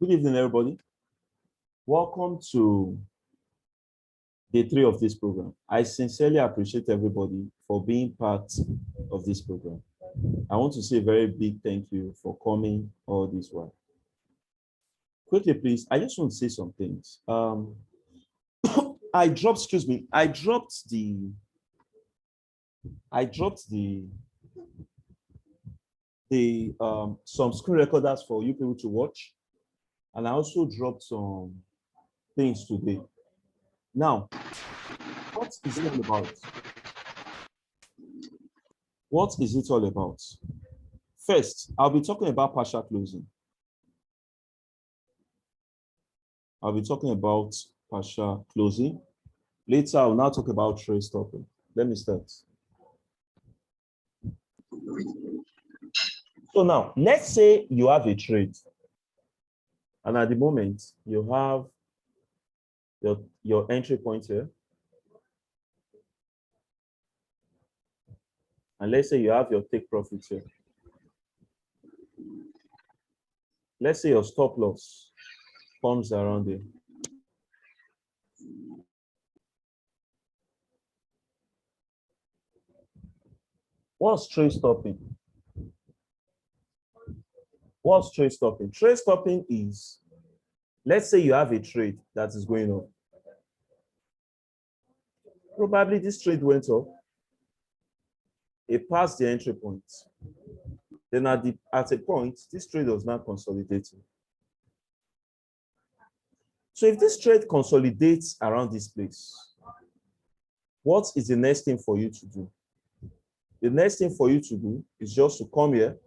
Good evening, everybody. Welcome to day 3 of this program. I sincerely appreciate everybody for being part of this program. I want to say a very big thank you for coming all this while. Quickly, please, I just want to say some things. I dropped some screen recorders for you people to watch, and I also dropped some things today. Now, what is it all about? What is it all about? First, I'll be talking about partial closing. Later, I'll now talk about trade stopping. Let me start. So now, let's say you have a trade, and at the moment, you have your entry point here. And let's say you have your take profit here. Let's say your stop loss comes around here. What's trade stopping? Trade stopping is, let's say you have a trade that is going up. Probably this trade went up. It passed the entry point. Then at a point, this trade was not consolidating. So if this trade consolidates around this place, what is the next thing for you to do? The next thing for you to do is just to come here.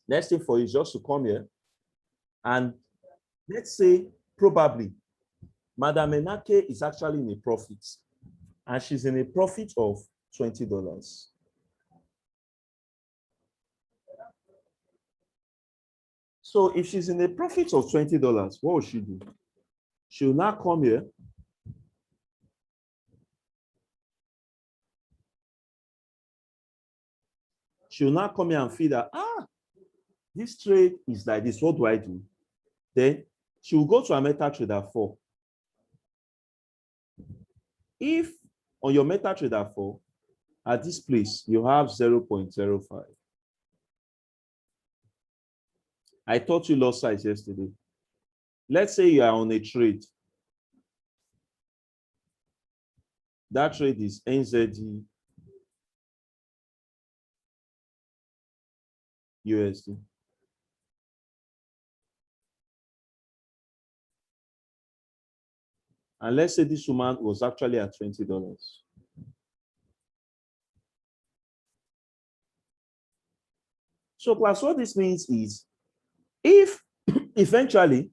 Next thing for you is just to come here. And let's say probably Madam Enake is actually in a profit. And she's in a profit of $20. So if she's in a profit of $20, what will she do? She will now come here. She will now come here and feel that, this trade is like this. What do I do? Then she will go to a MetaTrader 4. If on your MetaTrader 4, at this place, you have 0.05. I taught you lot size yesterday. Let's say you are on a trade. That trade is NZD USD. And let's say this woman was actually at $20. So class, what this means is, if eventually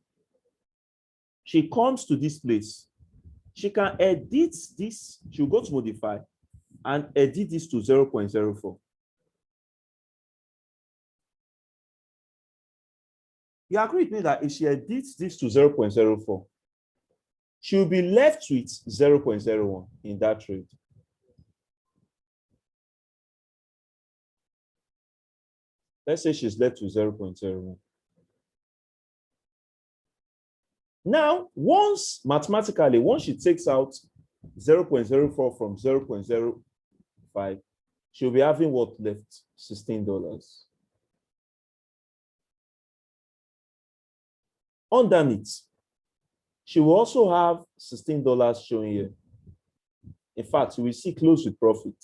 she comes to this place, she can edit this. She'll go to modify and edit this to 0.04. You agree with me that if she edits this to 0.04, she'll be left with 0.01 in that trade. Let's say she's left with 0.01. Now, mathematically, once she takes out 0.04 from 0.05, she'll be having what left? $16. Underneath, she will also have $16 showing here. In fact, we see close with profit.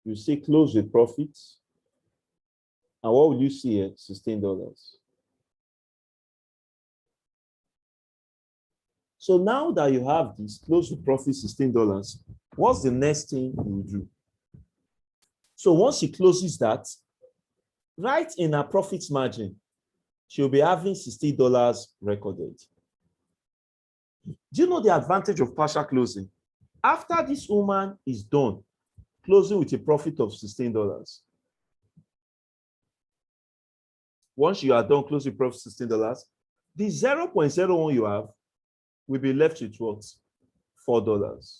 You see close with profits. And what will you see here? $16. So now that you have this close with profit, $16, what's the next thing you do? So once she closes that, right in her profit margin, she'll be having $60 recorded. Do you know the advantage of partial closing? After this woman is done, closing with a profit of $16. Once you are done closing profit $16, the 0.01 you have will be left with what? $4.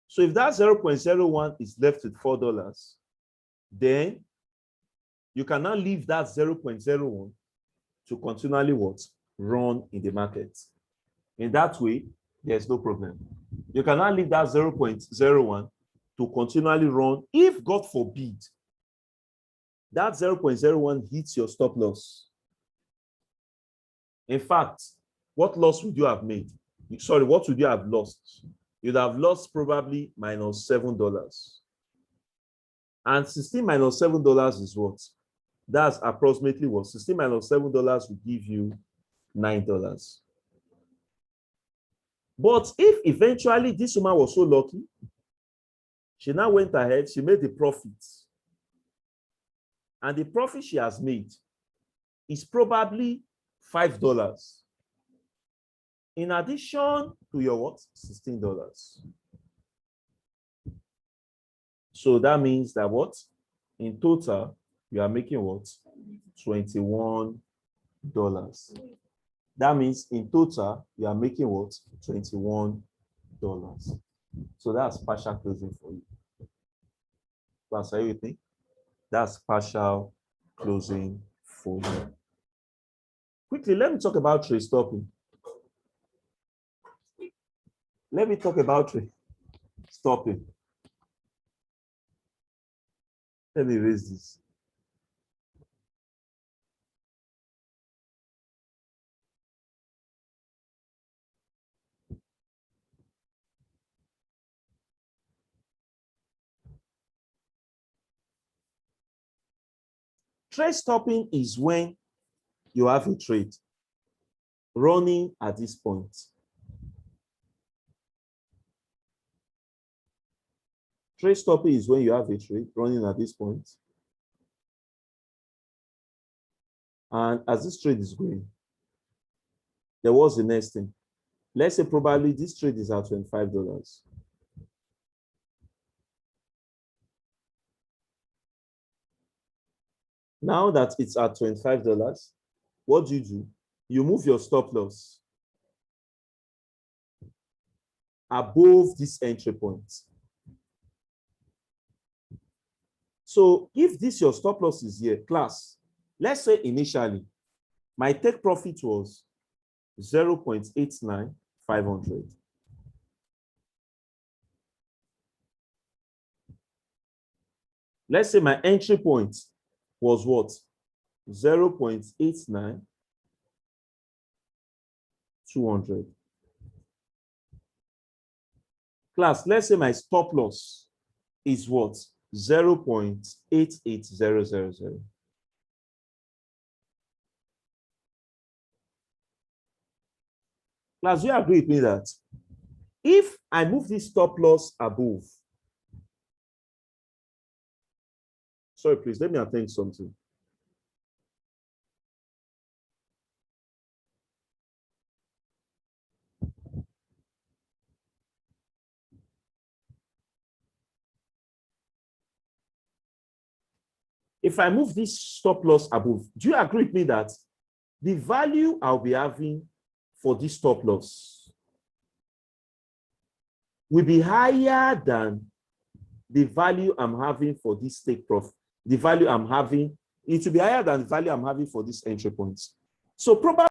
So if that 0.01 is left with $4, then you cannot leave that 0.01 to continually what? Run in the market. In that way, there's no problem. You cannot leave that 0.01 to continually run if, God forbid, that 0.01 hits your stop loss. In fact, what loss would you have made? Sorry, what would you have lost? You'd have lost probably -$7. And 16 minus $7 is what? That's approximately what? 16 minus $7 will give you $9. But if eventually this woman was so lucky, she now went ahead, she made the profit. And the profit she has made is probably $5. In addition to your what? $16. So that means that what? In total, you are making what? $21. That means in total, you are making what? $21. So that's partial closing for you. Class, are you with me? That's partial closing for you. Quickly, let me talk about trade stopping. Let me talk about trade stopping. Let me erase this. Trade stopping is when you have a trade running at this point. Trade stopping is when you have a trade running at this point. And as this trade is going, there was the next thing. Let's say probably this trade is at $25. Now that it's at $25, what do? You move your stop loss above this entry point. So if this your stop loss is here, class, let's say initially, my take profit was 0.89500. Let's say my entry point was what? 0.89200. Class, let's say my stop loss is what? 0.88000. Class, do you agree with me that if I move this stop loss above, sorry, please, let me attend something. If I move this stop loss above, do you agree with me that the value I'll be having for this stop loss will be higher than the value I'm having for this take profit? The value I'm having, it will be higher than the value I'm having for this entry points. So probably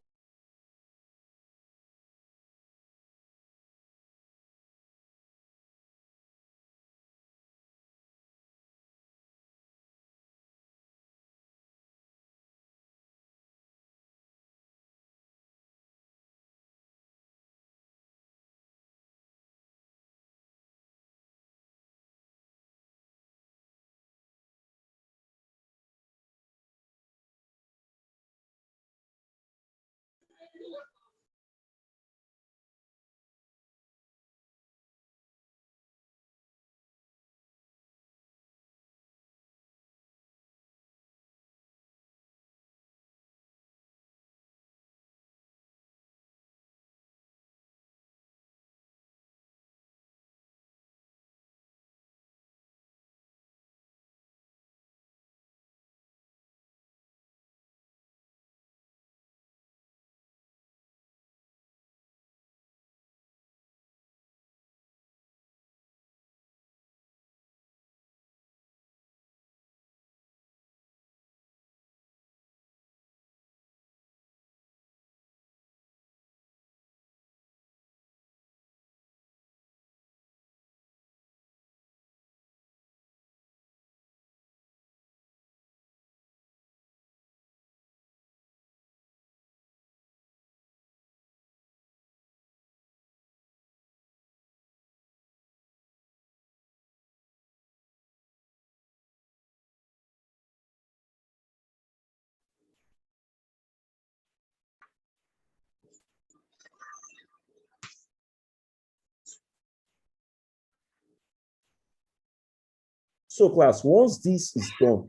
So class, once this is done,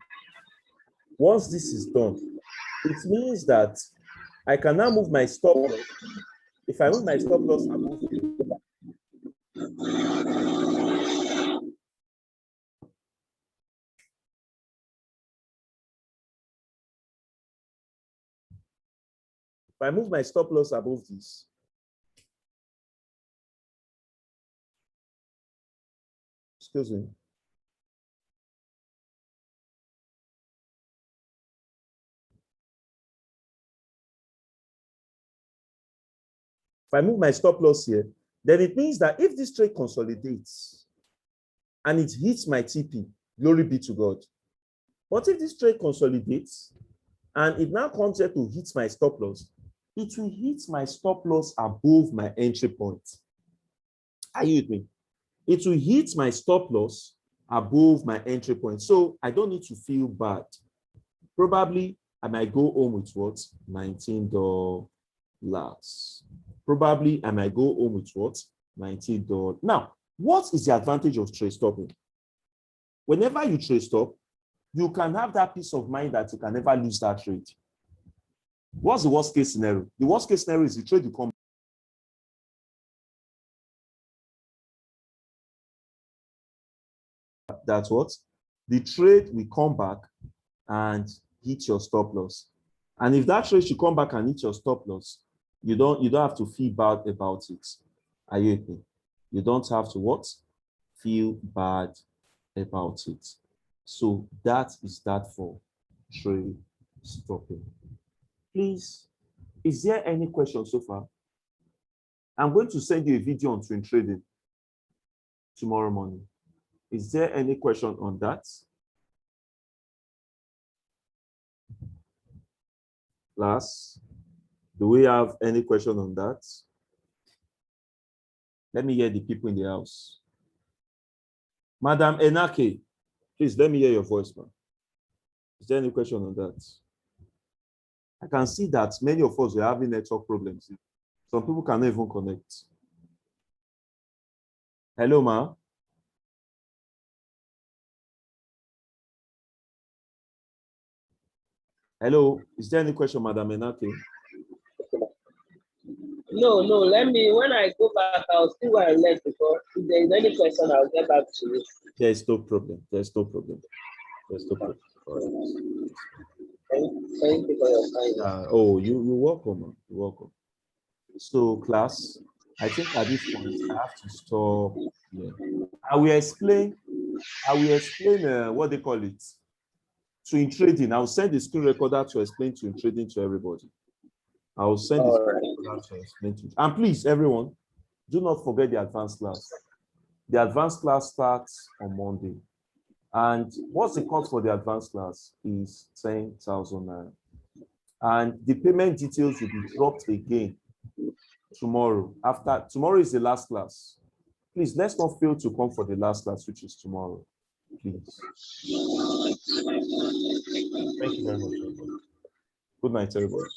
it means that I can now move my stop loss. If I move my stop loss above here, if I move my stop loss above this, excuse me. If I move my stop loss here, then it means that if this trade consolidates and it hits my TP, glory be to God. But if this trade consolidates and it now comes here to hit my stop loss, it will hit my stop loss above my entry point. Are you with me? It will hit my stop loss above my entry point. So I don't need to feel bad. Probably I might go home with what? $19. Probably I might go home with what? $19. Now, what is the advantage of trade stopping? Whenever you trade stop, you can have that peace of mind that you can never lose that trade. What's the worst case scenario? The worst case scenario is the trade you come. That's what? The trade will come back and hit your stop loss. And if that trade should come back and hit your stop loss, you don't have to feel bad about it. Are you with me? You don't have to what? Feel bad about it. So that is that for trade stopping. Please, is there any question so far? I'm going to send you a video on swing trading tomorrow morning. Is there any question on that? Class, do we have any question on that? Let me hear the people in the house. Madam Enake, please let me hear your voice, man. Is there any question on that? I can see that many of us are having network problems. Some people cannot even connect. Hello, ma. Hello, is there any question, Madam Enake? No, let me, when I go back, I'll see what I left before. If there's any question, I'll get back to you. There's no problem. There's no problem. There's no problem. Thank you for your time. Oh, you're welcome, man. You're welcome. So, class, I think at this point, I have to stop here. I will explain what they call it. Swing trading. I'll send the screen recorder to explain swing trading to everybody. I'll send the screen recorder to explain to you. And please, everyone, do not forget the advanced class. The advanced class starts on Monday. And what's the cost for the advanced class is 10,000 naira. And the payment details will be dropped again tomorrow. Tomorrow is the last class. Please, let's not fail to come for the last class, which is tomorrow. Please. Thank you very much, everybody. Good night, everybody.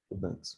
Good night.